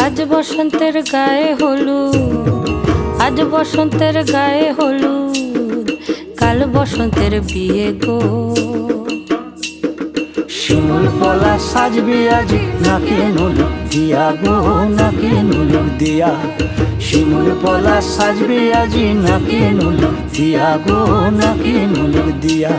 আজ বসন্তের গায়ে হলুদ, আজ বসন্তের গায়ে হলুদ, কাল বসন্তের বিয়ে গো। শিমুল পলা সাজবে আজি নাকে নুলুক দিয়া গো, নাকে নুলুক দিয়া। শিমুল পলা সাজবে আজি নাকে নুলুক দিয়া গো, নাকে নুলুক দিয়া।